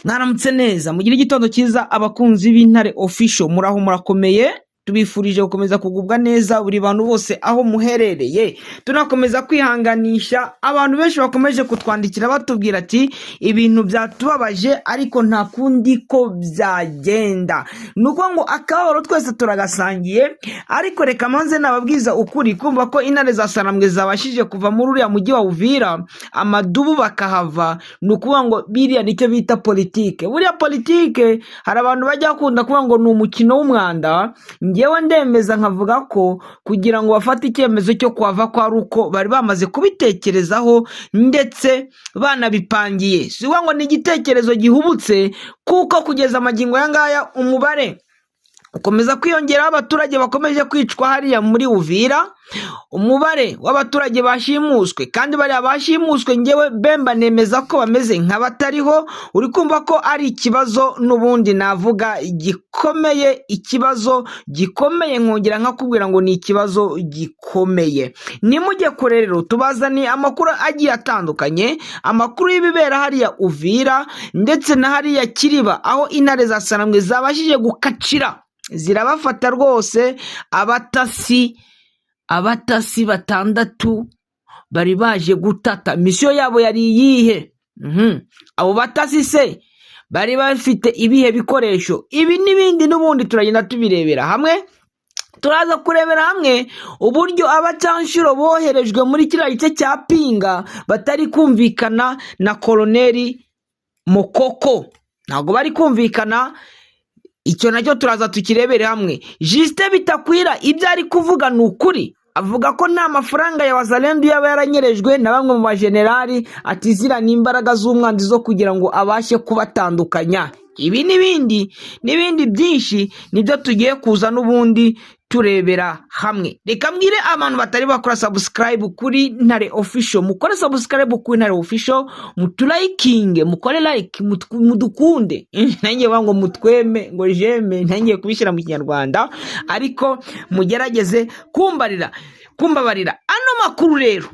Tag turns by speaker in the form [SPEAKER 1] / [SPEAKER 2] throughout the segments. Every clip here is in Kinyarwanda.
[SPEAKER 1] Mwaramutse neza mugira igitondo cyiza abakunzi b'Intare Official, muraho murakomeye, tubifurije gukomeza kugubwa neza buri bantu bose aho muherereye. Tunakomeza kwihanganisha abantu benshi bakomeje kutwandikira batubwira ati ibintu byatubabaje ariko nta kundi ko byagenda, nuko ngo akabaro twese turagasangiye. Ariko reka manze nababwiza ukuri, kumva ko intare za Sarambwe zabashije kuva muri uriya mujyi wa Uvira amadubu bakahava, nukuvuga ngo biriya nicyo bita politike. Buriya politike hari abantu bajya bakunda kuvuga ngo ni umukino w'umwanda. Ngewe ndemeza nkavuga ko kugira ngo bafate icyemezo cyo kuhava kwa ruko bari bamaze kubitekerezaho ndetse banabipangiye. Si ngo ni igitekerezo gihubutse, kuko kugeza amagingo yangaya umubare ukomeza kwiyongeraho abaturage bakomeje kwicwa hariya muri Uvira, umubare w'abaturage bashimuswe, kandi bari abashimuswe ngewe Bemba nemeza ko bameze nk'abatariho. Uri kumva ko ari ikibazo n'ubundi navuga gikomeye, ikibazo gikomeye, nkongera nkakubwira ngo ni ikibazo gikomeye. Nimujye kure rero tubazaniye amakuru agiye atandukanye, amakuru y'ibibera hariya Uvira ndetse na hariya Kiriba, aho intare za Sarambwe zabashije gukacira zirabafata rwose. Abatasi batandatu bari baje gutata. Misiyo yabo yari iyihe? Abo batasi se bari bafite ibihe bikoresho? Ibi n'ibindi n'ubundi turagenda tubirebera hamwe. Turaza kurebera hamwe uburyo abacanshuro boherejwe muri kiriya gice cya Pinga batari kumvikana na Koloneli Mokoko, ntabwo bari kumvikana. Icyo nacyo turaza tukirebere hamwe. Justin Bitakwira ibyo ari kuvuga ni ukuri, avuga ko nta mafaranga ya Wazalendo yaba yaranyerejwe na bamwe mu bajenerali, ati zira n'imbaraga z'umwanzi zo kugira ngo abashe kubatandukanya. Ibi n'ibindi byinshi nibyo tugiye kuza n'ubundi turebera hamwe. Reka mbwire abantu batari bakora subscribe kuri Intare Official, mukore subscribe kuri Intare Official, mutulayikinge, mukore like, mudukunde. Nanjye bango mutweme ngo jeme, nanjye kubishyira mu Kinyarwanda, ariko mugerageze kumbabarira. Ano makuru rero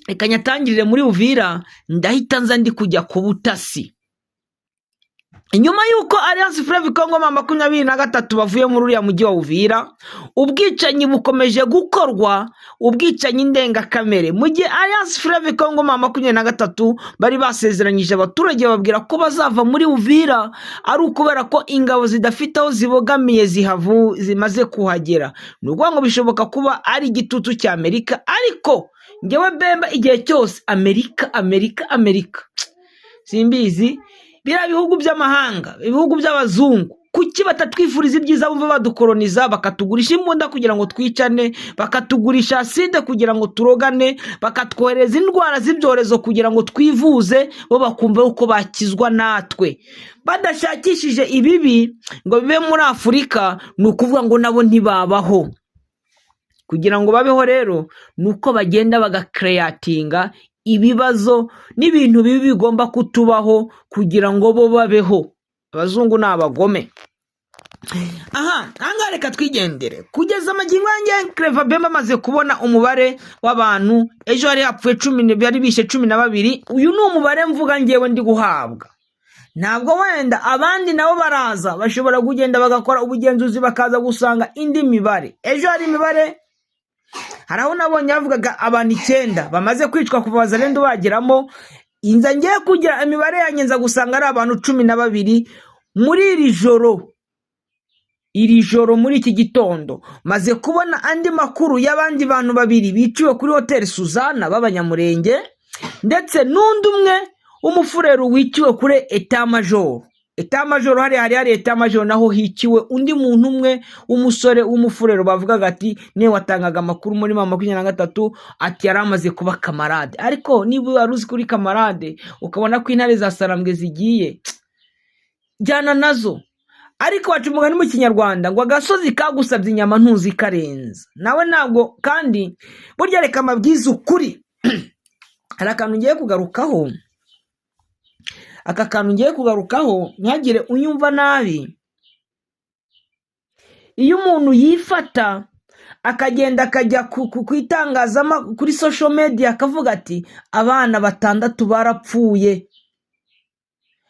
[SPEAKER 1] reka nyatangirire muri Uvira, ndahita nza ndi kujya ku butasi. Inyuma yuko Alliance Fleuve Congo 23 bavuye muri uriya mujyi wa Uvira, ubwicanyi bukomeje gukorwa, ubwicanyi ndengakamere. Mu gihe Alliance Fleuve Congo 23 bari basezeranyije abaturage babwira ko bazava muri Uvira, ari ukubera ko ingabo zidafite aho zibogamiye zimaze kuhagera. Nubwo ngo bishoboka kuba ari igitutu cya Amerika, ariko ngewe Bemba igihe cyose Amerika simbizi. Bira bihugu by'amahanga, ibihugu by'abazungu, kuki batatwifuriza ibyiza bumva badukoloniza, bakatugurisha imbunda kugira ngo twicane, bakatugurisha acide kugira ngo turogane, bakatwohereza indwara z'ibyorezo kugira ngo twivuze, bo bakumva uko bakizwa natwe. Badashakishije ibibi ngo bibe muri Afurika, ni ukuvuga ngo nabo ntibabaho. Kugira ngo babeho rero nuko bagenda bagakreatinga ibibazo n'ibintu bibi bigomba kutubaho kugira ngo bo babeho. Abazungu n'abagome. Reka twigendere. Kugeza amagingo yanjye Clever Bemba amaze kubona umubare w'abantu. Ejo hari hapfuye 10, bari bishe 12. Uyu ni umubare mvuga ngewe ndi guhabwa. Ntabwo wenda abandi nabo baraza bashobora kugenda bagakora ubugenzuzi bakaza gusanga indi mibare. Ejo hari imibare, hari aho nabonye bavugaga abantu 9 bamaze kwicwa kuva Wazalendo bageramo. Inza ngiye kugira imibare yanyenza gusanga ari abantu 12 muri iri joro muri iki gitondo. Maze kubona andi makuru y'abandi bantu 2 biciwe kuri Hotel Suzana b'abanyamurenge, ndetse n'undi umwe umufurero wiciwe kuri Etat Major hari Etat Major naho hiciwe undi muntu umwe umusore w'umufurero bavugaga ati ne watangaga amakuru muri 23 ati yaramaze kuba kamarade. Ariko niba waruzi kuri kamarade ukabona ko intare za Sarambwe zigiye jyana nazo. Ariko wacumugani mu Kinyarwanda ngo agasozi kagusabye inyama ntuzi karenza. Nawe ntabwo, kandi burya reka mabwiza ukuri. Hari akantu ngiye kugarukaho, aka kantu ngiye kugarukaho ntihagire unyumva nabi. Iyo umuntu yifata akagenda akajya kwitangaza kuri social media akavuga ati abana 6 barapfuye,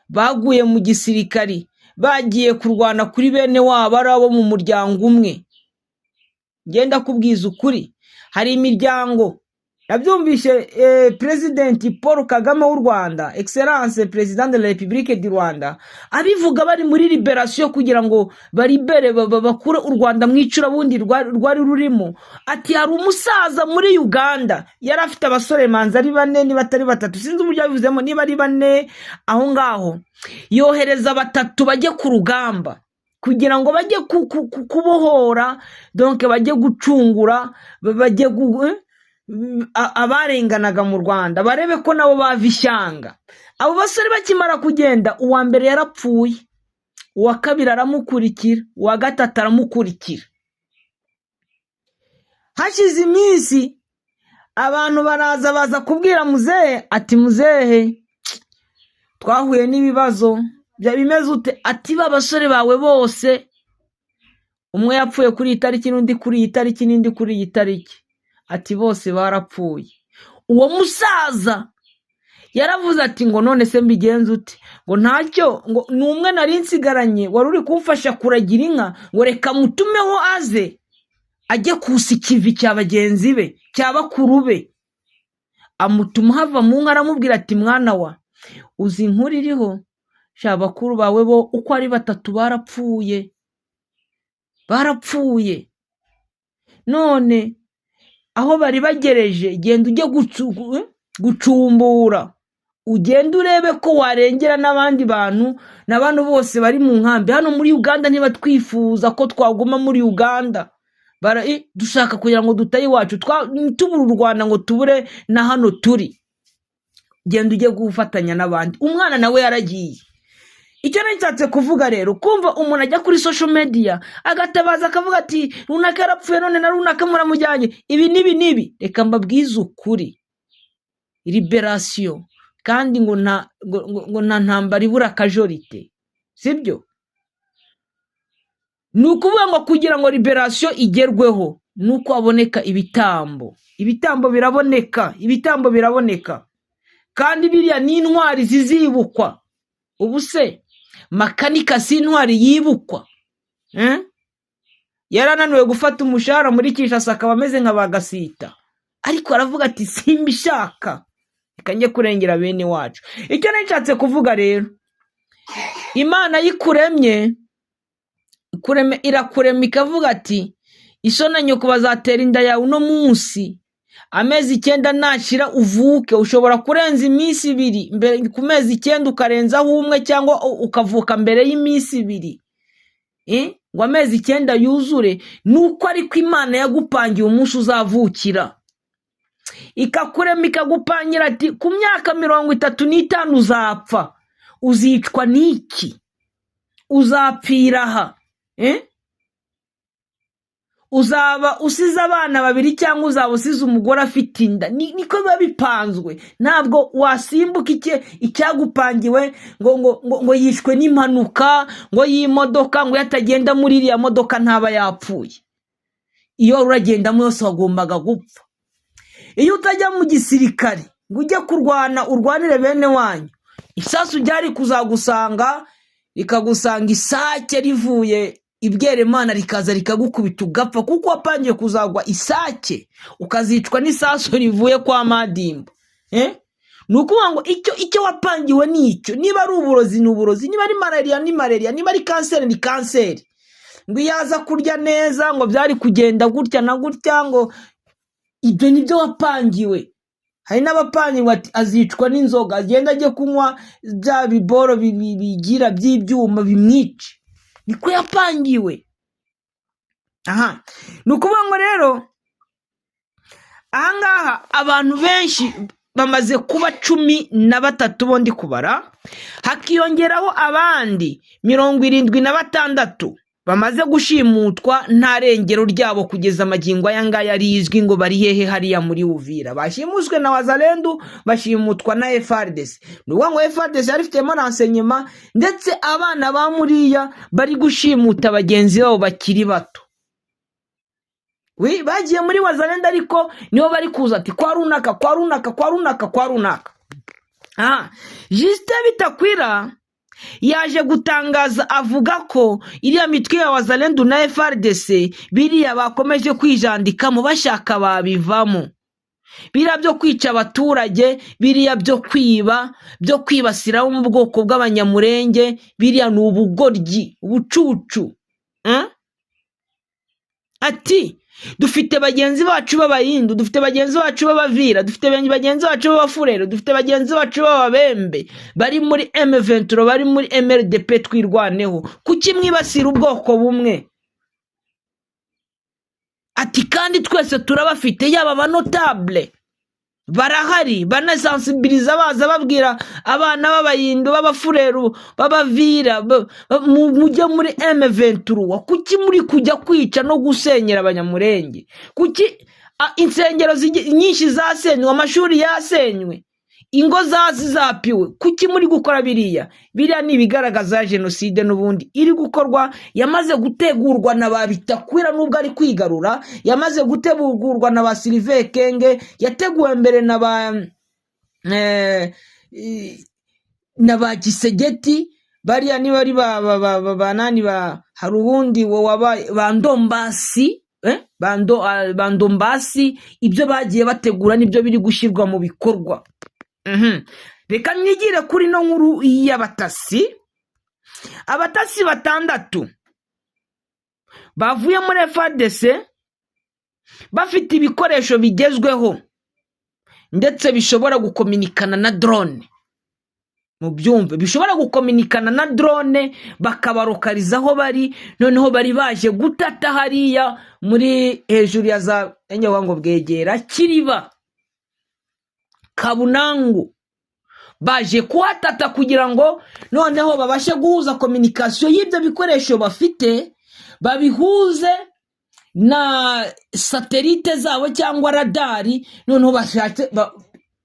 [SPEAKER 1] baguye mu gisirikari bagiye kurwana kuri bene wabo ari abo mu muryango umwe. Ngenda kubwiza ukuri, hari imiryango nabyumvishe President Paul Kagame w'u Rwanda, Excellence President de la République du Rwanda, abivuga bari muri liberation kugira ngo baribere bakure u Rwanda mwicura bundi rwari rurimo. Ati hari umusaza muri Uganda yari afite abasore manza ari 4 niba atari 3, sinzi uburyo yabivuzemo, niba ari 4 aho ngaho, yohereza 3 bajye ku rugamba kugira ngo bajye kubohora, donc bajye gucungura, bajye abarenganaga mu Rwanda, barebe ko nabo bava ishyanga. Abo basore bakimara kugenda, uwa mbere yarapfuye, uwa kabiri aramukurikira, uwa gatatu aramukurikira. Hashize iminsi abantu baraza baza kubwira muzehe, ati muzehe twahuye n'ibibazo bimeze ute? Ati ba basore bawe bose, umwe yapfuye kuri iyi tariki n'undi kuri iyi tariki n'indi kuri iyi tariki, ati bose barapfuye. Uwo musaza yaravuze ati ngo none se mbigenze ute? Ngo ntacyo, ngo numwe nari nsigaranye wari uri kumfasha kuragira inka, ngo reka mutumeho aze ajye kusikivi cya bagenzi be cya bakuru be. Amutuma hava mu nka, aramubwira ati mwana wa, uzi inkuru iriho sha bakuru bawe bo uko ari 3 barapfuye. None aho bari bagereje, genda ujye gucumbura, ugenda urebe ko warengera n'abandi bantu, n'abantu bose bari mu nkambi hano muri Uganda. Niba twifuza ko twaguma muri Uganda, dushaka kugira ngo dutaye iwacu, tubura u Rwanda ngo tubure na hano turi, genda ujye gufatanya n'abandi. Umwana nawe yaragiye. Icyo nshatse kuvuga rero, kumva umuntu ajya kuri social media agatabaza akavuga ati runaka yarapfuye none na runaka muramujyanye, ibi nibi. Reka mbabwize ukuri, liberation kandi ngo nta ntambara ibura kajorite, sibyo? Nukuvuga ngo kugira ngo liberation igerweho nuko aboneka ibitambo biraboneka, kandi biriya ni intwari zizibukwa. Ubu se Makanika si intwari yibukwa? Yarananiwe gufata umushahara muri Kinshasa, akaba ameze nka Bagasita, ariko aravuga ati simbishaka, reka njye kurengera bene wacu. Icyo nshatse kuvuga rero, Imana yikuremye irakurema ikavuga ati isona nyoko bazatera inda yawe uno munsi, amezi 9 nashira uvuke. Ushobora kurenza iminsi 2 mbere ku mezi 9 ukarenzaho umwe, cyangwa ukavuka mbere y'iminsi 2, ngo amezi 9 yuzure. Nuko ariko Imana yagupangiye umunsi uzavukira, ikakurema ikagupangira ati ku myaka 35 uzapfa. Uzicwa n'iki? Uzapfira aha? Uzaba usize abana 2 cyangwa uzaba usize umugore afite inda? Niko biba bipanzwe. Ntabwo wasimbuka icyagupangiwe ngo yishwe n'impanuka, ngo y'imodoka, ngo yatagenda muri iriya modoka ntaba yapfuye. Iyo uragenda mu yose wagombaga gupfa. Iyo utajya mu gisirikare ngo ujye kurwana urwanire bene wanyu, isasu ryari kuzagusanga rikagusanga isake rivuye ibweremana, rikaza rikagukubita ugapfa, kuko wapangiye kuzagwa isake ukazicwa n'isasu rivuye kwa Madimba. Nukuvuga ngo icyo wapangiwe nicyo. Niba ari uburozi ni uburozi, niba ari malaria ni malaria, niba ari kanseri ni kanseri. Ngo yaza kurya neza ngo byari kugenda gutya na gutya, ngo ibyo nibyo wapangiwe. Hari n'abapangiwe ati azicwa n'inzoga, agenda ajye kunywa bya biboro bigira by'ibyuma bimwice. Niko yapangiwe. Nukuvuga ngo rero ahangaha abantu benshi bamaze kuba 13 bondi kubara, hakiyongeraho abandi 76 bamaze gushimutwa nta rengero ryabo kugeza amagingo aya ngaya rizwi ngo bari hehe hariya muri Uvira. Bashimuswe na Wazalendo, bashimutwa na FARDC. Nukuvuga ngo FARDC yarifitemo renseignement, ndetse abana ba muriya bari gushimuta bagenzi babo bakiri bato. Bagiye muri Wazalendo ariko niho bari kuza ati kwa runaka. Justin Bitakwira yaje gutangaza avuga ko iriya mitwe ya Wazalendo na FARDC biriya bakomeje kwijandikamo bashaka babivamo. Biriya byo kwica abaturage, biriya byo kwiba, byo kwibasira mu bwoko bw'abanyamurenge, biriya ni ubugoryi, ubucucu. Ati dufite bagenzi bacu b'abayindu, dufite bagenzi bacu b'abavira, dufite bagenzi bacu b'abafurero, dufite bagenzi bacu b'ababembe bari muri M23, bari muri MRDP twirwaneho. Kuki mwibasira ubwoko bumwe? Ati kandi twese turabafite, yaba abanotable barahari, banasensibiliza baza babwira abana b'abayindu, b'abafurero, b'abavira, mujye muri M23. Kuki muri kujya kwica no gusenyera abanyamurenge? Kuki insengero nyinshi zasenywe, amashuri yasenywe, ingo zapiwe? Kuki muri gukora biriya? Biriya ni ibigaragaza jenoside n'ubundi iri gukorwa, yamaze gutegurwa na Babitakwira nubwo ari kwigarura, yamaze gutegurwa na ba Sylvain Kenge, yateguwe mbere na ba Gisegeti, bariya ni bari banani hari ubundi bandombasi bandombasi. Ibyo bagiye bategura nibyo biri gushyirwa mu bikorwa. Reka nyigire kuri no nkuru y'abatasi. Abatasi 6 bavuye muri FARDC bafite ibikoresho bigezweho ndetse bishobora gukominikana na drone. Mu byumve bishobora gukominikana na drone, bakabarokariza aho bari, noneho bari baje gutata hariya muri hejuru ya za enyewango bwegera Kiriba, Kabunangu, baje kuhatata kugira ngo noneho babashe guhuza communication y'ibyo bikoresho bafite, babihuze na satellite zabo cyangwa radari, noneho bashatse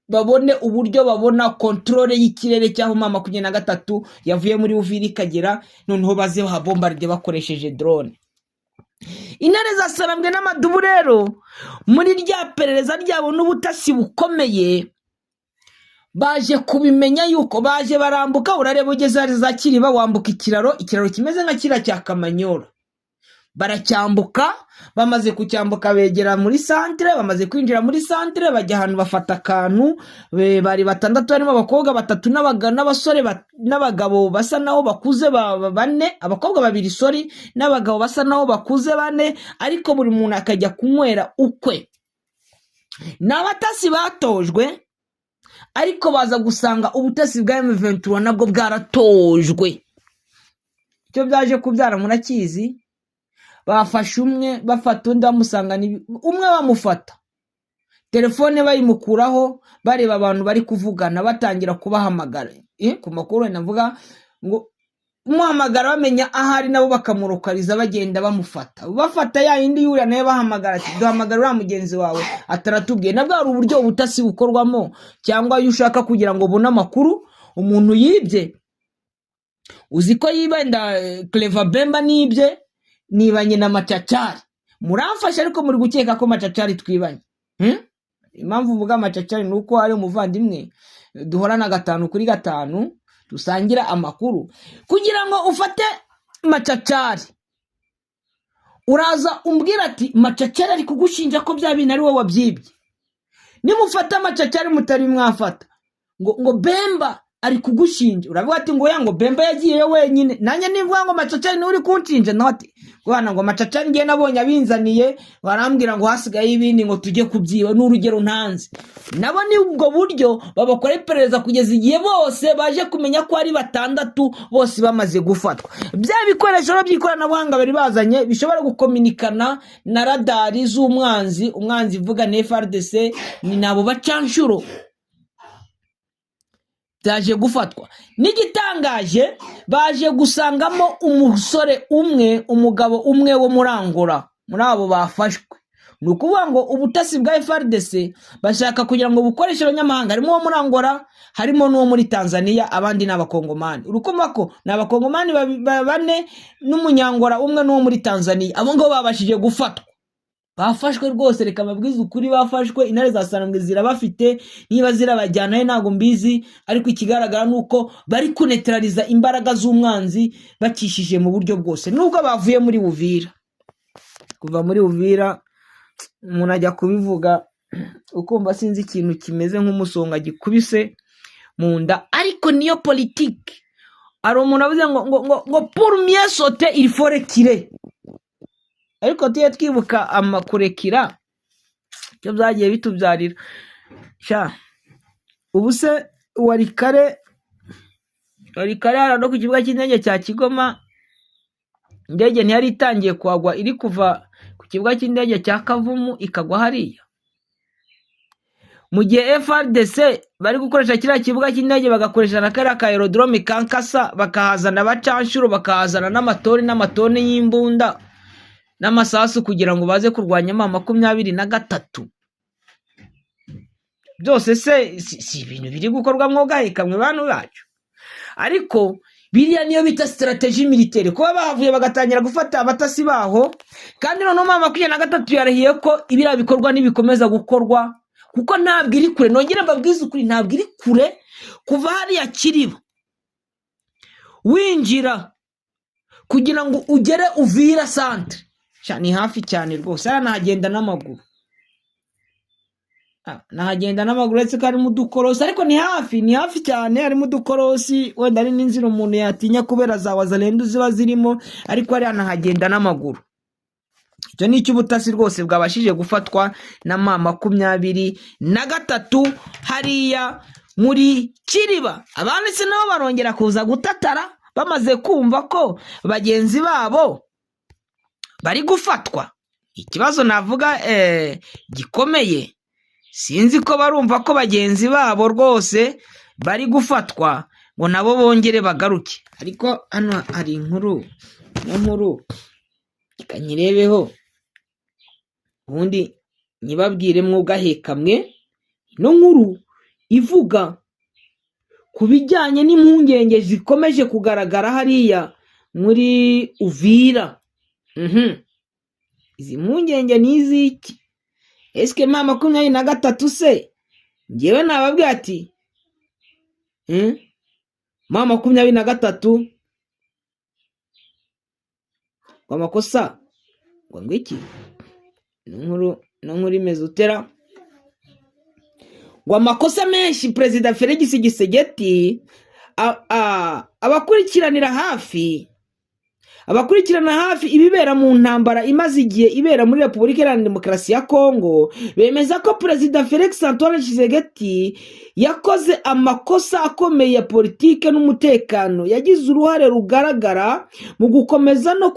[SPEAKER 1] babone uburyo babona controle y'ikirere cyaho mama 23 yavuye muri Uvira ikagera, noneho baze habombarde bakoresheje drone. Intare zasarambwe n'amadubu rero muri rya perereza ryabo n'ubutasi bukomeye baje kubimenya yuko baje barambuka. Urareba ugeze za Kiriba wambuka ikiraro kimeze nka kira cya Kamanyora, baracyambuka. Bamaze kucyambuka begera muri centre, bamaze kwinjira muri centre bajya ahantu bafata akantu, bari 6 harimo abakobwa 3 n'abasore n'abagabo basa naho bakuze 4, abakobwa 2 sorry n'abagabo basa naho bakuze 4, ariko buri muntu akajya kunywera ukwe. N'abatasi batojwe, ariko baza gusanga ubutasi bwa M23 nabwo bwaratojwe. Cyo byaje kubyara murakizi, bafashe umwe bafata undi bamusanga umwe bamufata telefone bayimukuraho, bareba abantu bari kuvugana, batangira kubahamagara ku makuru navuga ngo umuhamagara bamenya ahari, nabo bakamurokariza bagenda bamufata, bafata ya indi yuri naye bahamagara ati duhamagara ura mugenzi wawe ataratubwiye. Nabwo ari uburyo ubutasi bukorwamo, cyangwa iyo ushaka kugira ngo ubone amakuru umuntu yibye, uziko yibenda Clever Bemba nibye nibanye na Machachari, muramfasha ariko muri gukeka ko Machachari twibanye. Impamvu mvuga Machachari nuko ari umuvandimwe duhorana 5 kuri 5 dusangira amakuru. Kugira ngo ufate Machachari, uraza umbwira ati Machachari ari kugushinja ko bya bintu ari wowe wabyibye. Nimufata Machachari mutari mwafata ngo Bemba ari kugushinja, uravuga ati ngo yango Bemba yagiye wenyine, nanye nivuga ngo Machachari ni uri kunshinja noti bwana ngo Machachari ngiye nabonye abinzaniye, barambwira ngo hasigaye ibindi ngo tujye kubyiba n'urugero ntanze. Nabo ni ubwo buryo babakora iperereza kugeza igihe bose baje kumenya ko ari 6 bose bamaze gufatwa. Bya bikoresho by'ikoranabuhanga bari bazanye bishobora gukominikana na radari z'umwanzi, umwanzi vuga na FARDC ni nabo bacanshuro byaje gufatwa. N'igitangaje baje gusangamo umusore umwe, umugabo umwe wo murangora muri abo bafashwe. Nukuvuga ngo ubutasi bwa FARDC bashaka kugira ngo bukoreshe abanyamahanga, harimo wo murangora, harimo n'uwo muri Tanzania, abandi n'abakongomani. Urukoma ko n'abakongomani 4 n'umunyangora umwe n'uwo muri Tanzania, abo ngo babashije gufatwa bafashwe rwose, reka mabwiza ukuri, bafashwe. Intare za Sarambwe zirabafite, niba zirabajyana he ntago mbizi, ariko ikigaragara nuko bari kunetraliza imbaraga z'umwanzi bakishije mu buryo bwose. Nubwo bavuye muri Uvira, kuva muri Uvira umuntu ajya kubivuga ukumva sinzi ikintu kimeze nk'umusonga gikubise mu nda, ariko niyo politique. Ari umuntu avuze ngo pour mieux sauter il faut reculer, ariko tuye twibuka amakurekira cyo byagiye bitubyarira. Ubu se warikare no ku kibuga cy'indege cya Kigoma, indege ntiyari itangiye kwagwa, iri kuva ku kibuga cy'indege cya Kavumu ikagwa hariya, mu gihe FRDC bari gukoresha kiriya kibuga cy'indege, bagakoresha na kariya ka aerodrome Kankasa, bakahazana abacanshuro, bakahazana n'amatoni y'imbunda n'amasasu kugira ngo baze kurwanya M23. Byose se si ibintu biri gukorwa mwogahekamwe bantu bacu? Ariko biriya niyo bita strategie militaire, kuba bahavuye bagatangira gufata abatasi baho, kandi noneho M23 yarahiye ko ibira bikorwa nibikomeza gukorwa, kuko ntabwo iri kure. Nongera mbabwiza ukuri, ntabwo iri kure kuva hariya Kiriba winjira kugira ngo ugere Uvira centre, ni hafi cyane rwose. Nahagenda n'amaguru, uretse ko ari mu dukorosi, ariko ni hafi cyane, ari mu dukorosi. Wenda ari n'inzira umuntu yatinya kubera za wazalendo ziba zirimo, ariko ari nahagenda n'amaguru. Icyo ni icy'ubutasi rwose bwabashije gufatwa na M23 hariya muri Kiriba. Abanditsi nabo barongera kuza gutatara bamaze kumva ko bagenzi babo bari gufatwa. Ikibazo navuga gikomeye, sinzi ko barumva ko bagenzi babo rwose bari gufatwa ngo nabo bongere bagaruke. Ariko hano hari inkuru kanyirebeho ubundi nyibabwire mwogahekamwe. Ino nkuru ivuga ku bijyanye n'impungenge zikomeje kugaragara hariya muri Uvira. Izi mpungenge ni iziki? Eske M23 se ngewe nababwiye ati M23 ngo amakosa ngo iki? Nkuru imeze utera ngo amakosa menshi Perezida Felix Tshisekedi abakurikiranira hafi ibibera mu ntambara imaze igihe ibera muri Repubulika Iharanira Demokarasi ya Kongo, bemeza ko Perezida Felix Antoine Tshisekedi yakoze amakosa akomeye ya politike n'umutekano, yagize uruhare rugaragara mu gukomeza no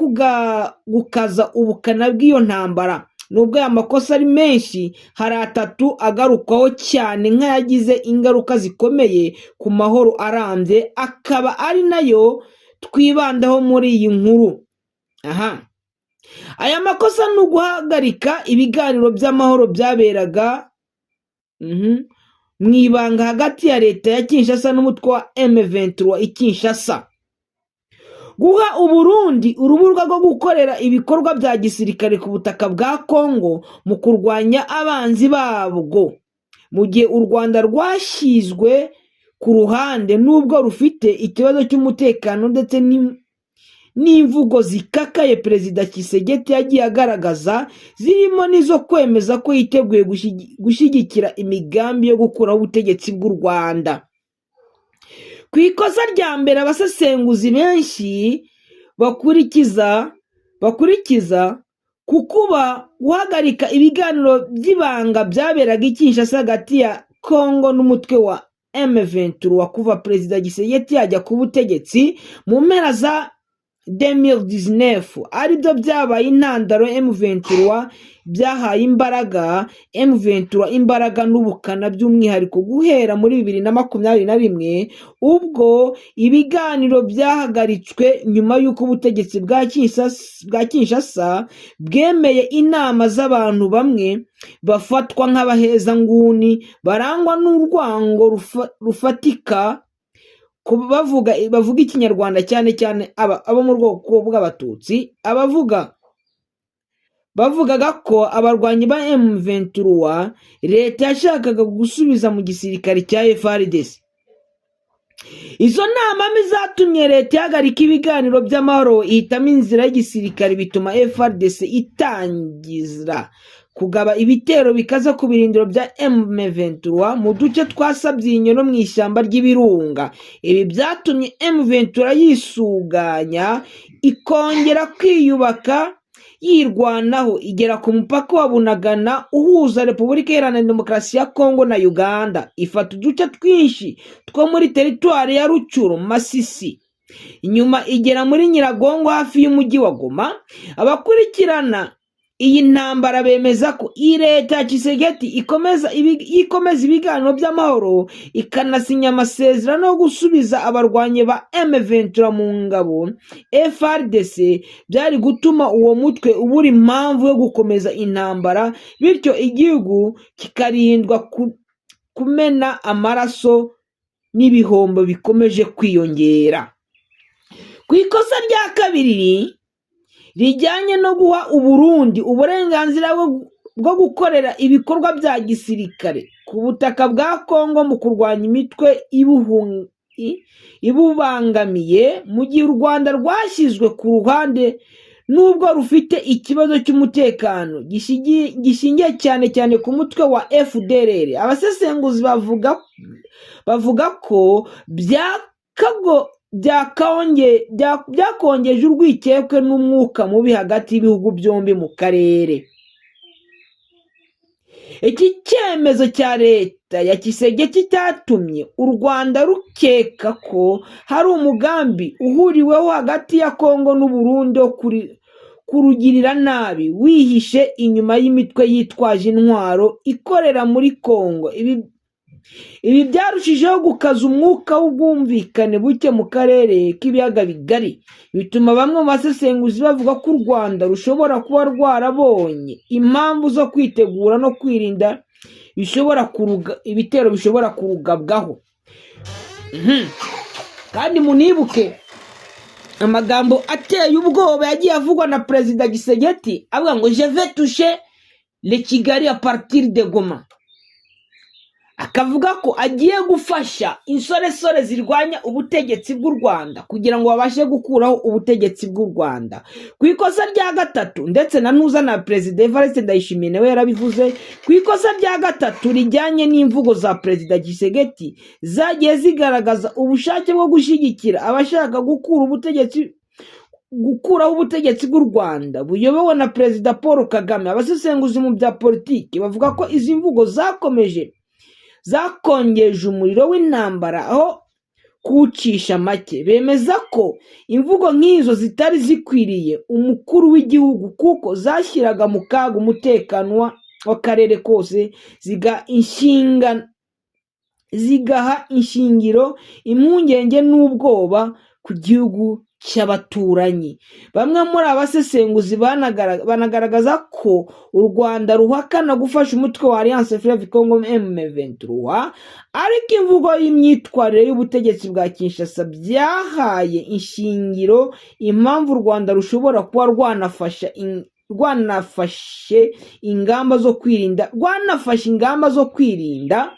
[SPEAKER 1] gukaza ubukana bw'iyo ntambara. Nubwo aya makosa ari menshi, hari 3 agarukwaho cyane nk'ayagize ingaruka zikomeye ku mahoro arambye, akaba ari nayo twibandaho muri iyi nkuru. Aya makosa ni uguhagarika ibiganiro by'amahoro byaberaga mu ibanga hagati ya leta ya Kinshasa n'umutwe wa M23 i Kinshasa, guha Uburundi urubuga rwo gukorera ibikorwa bya gisirikare ku butaka bwa Kongo mu kurwanya abanzi babwo, mu gihe u Rwanda rwashyizwe ku ruhande nubwo rufite ikibazo cy'umutekano ndetse n'imvugo zikakaye Perezida Tshisekedi yagiye agaragaza, zirimo nizo kwemeza ko yiteguye gushyigikira imigambi yo gukuraho ubutegetsi bw'u Rwanda. Ku ikosa rya mbere abasesenguzi benshi bakurikiza kukuba guhagarika ibiganiro by'ibanga byaberaga i Kinshasa hagati ya Kongo n'umutwe wa M23 kuva Perezida Tshisekedi yajya ku butegetsi mu mpera za 2019, aribyo byabaye intandaro M23 byahaye imbaraga n'ubukana, by'umwihariko guhera muri 2021 ubwo ibiganiro byahagaritswe nyuma y'uko ubutegetsi bwa Kinshasa bwemeye inama z'abantu bamwe bafatwa nk'abahezanguni barangwa n'urwango rufatika, bavuga ikinyarwanda cyane abo mu bwoko bw'abatutsi, abavuga bavugaga ko abarwanyi ba M23 leta yashakaga gusubiza mu gisirikare cya FARDC. Izo nama zatumye leta ihagarika ibiganiro by'amahoro ihitamo inzira y'igisirikare, bituma FARDC itangiza kugaba ibitero bikaza ku birindiro bya M23 mu duce twasabyinyo no mu ishyamba ry'ibirunga. Ibi byatumye M23 yisuganya ikongera kwiyubaka yirwanaho igera ku mupaka wa Bunagana uhuza Repubulika Iharanira Demokarasi ya Kongo na Uganda, ifata uduce twinshi two muri teritwari ya Rucuru, Masisi, inyuma igera muri Nyiragongo hafi y'umujyi wa Goma. Abakurikirana iyi ntambara bemeza ko leta ya Tshisekedi ikomeza ibiganiro by'amahoro ikanasinya amasezerano yo gusubiza abarwanyi ba M23 mu ngabo FARDC, byari gutuma uwo mutwe ubura impamvu yo gukomeza intambara, bityo igihugu kikarindwa kumena amaraso n'ibihombo bikomeje kwiyongera. Ku ikosa rya kabiri rijyanye no guha Uburundi uburenganzira bwo gukorera ibikorwa bya gisirikare ku butaka bwa Kongo mu kurwanya imitwe ibubangamiye, mu gihe u Rwanda rwashyizwe ku ruhande nubwo rufite ikibazo cy'umutekano gishingiye cyane cyane ku mutwe wa FDLR. Abasesenguzi bavuga ko byakongeje urwikekwe n'umwuka mubi hagati y'ibihugu byombi mu karere. Iki cyemezo cya leta ya Tshisekedi cyatumye u Rwanda rukeka ko hari umugambi uhuriweho hagati ya Kongo n'u Burundi wo kurugirira nabi, wihishe inyuma y'imitwe yitwaje intwaro ikorera muri Kongo. Ibi byarushijeho gukaza umwuka w'ubwumvikane buke mu karere k'ibiyaga bigari, bituma bamwe mu basesenguzi bavuga ko u Rwanda rushobora kuba rwarabonye impamvu zo kwitegura no kwirinda ibitero bishobora kurugabwaho. Kandi munibuke amagambo ateye ubwoba yagiye avugwa na Perezida Tshisekedi avuga ngo je vais toucher le Kigali à partir de Goma. Akavuga ko agiye gufasha insoresore zirwanya ubutegetsi bw'u Rwanda kugira ngo babashe gukuraho ubutegetsi bw'u Rwanda. Ku ikosa rya gatatu, ndetse na ntuza na Perezida Evariste Ndayishimiye nawe yarabivuze, ku ikosa rya gatatu rijyanye n'imvugo za Perezida Tshisekedi zagiye zigaragaza ubushake bwo gushyigikira abashaka gukuraho ubutegetsi bw'u Rwanda buyobowe na Perezida Paul Kagame. Abasesenguzi mu bya politiki bavuga ko izi mvugo zakongeje umuriro w'intambara aho kuwucisha make. Bemeza ko imvugo nk'izo zitari zikwiriye umukuru w'igihugu kuko zashyiraga mu kaga umutekano w'akarere kose, zigaha inshingiro impungenge n'ubwoba ku gihugu cy'abaturanyi. Bamwe muri abasesenguzi banagaragaza ko u Rwanda ruhakana gufasha umutwe wa Alliance Fleuve Congo M23, ariko imvugo y'imyitwarire y'ubutegetsi bwa Kinshasa byahaye inshingiro impamvu u Rwanda rushobora kuba rwanafashe ingamba zo kwirinda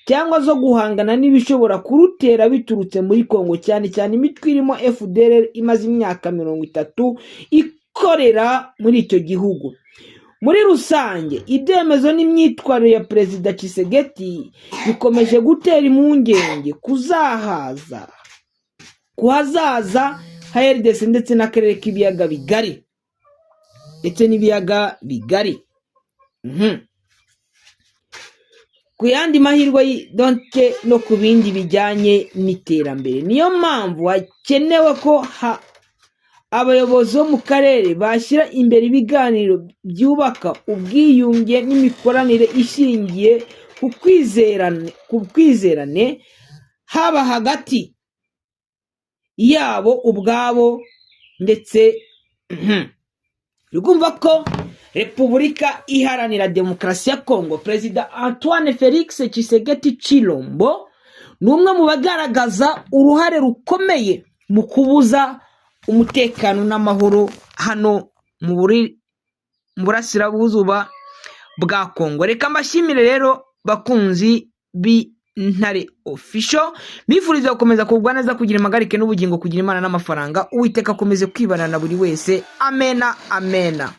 [SPEAKER 1] cyangwa zo guhangana n'ibishobora kurutera biturutse muri Kongo, cyane cyane imitwe irimo FDLR imaze imyaka 30 ikorera muri icyo gihugu. Muri rusange, ibyemezo n'imyitwarire ya Perezida Tshisekedi bikomeje gutera impungenge kuhazaza ha RDC ndetse n'akarere k'ibiyaga bigari. Ku yandi mahirwe no ku bindi bijyanye n'iterambere. Niyo mpamvu hakenewe ko abayobozi bo mu karere bashyira imbere ibiganiro byubaka ubwiyunge n'imikoranire ishingiye ku kwizerane haba hagati yabo ubwabo ndetse rugumva ko Repubulika Iharanira Demokarasi ya Kongo, Perezida Antoine Felix Tshisekedi Tshilombo ni umwe mu bagaragaza uruhare rukomeye mu kubuza umutekano n'amahoro hano mu burasirazuba bwa Kongo. Reka mbashimire rero bakunzi b'Intare Official, bifuriza gukomeza kugwa neza, kugira impagarike n'ubugingo, kugira Imana n'amafaranga. Uwiteka akomeze kwibana na buri wese. Amena, amena.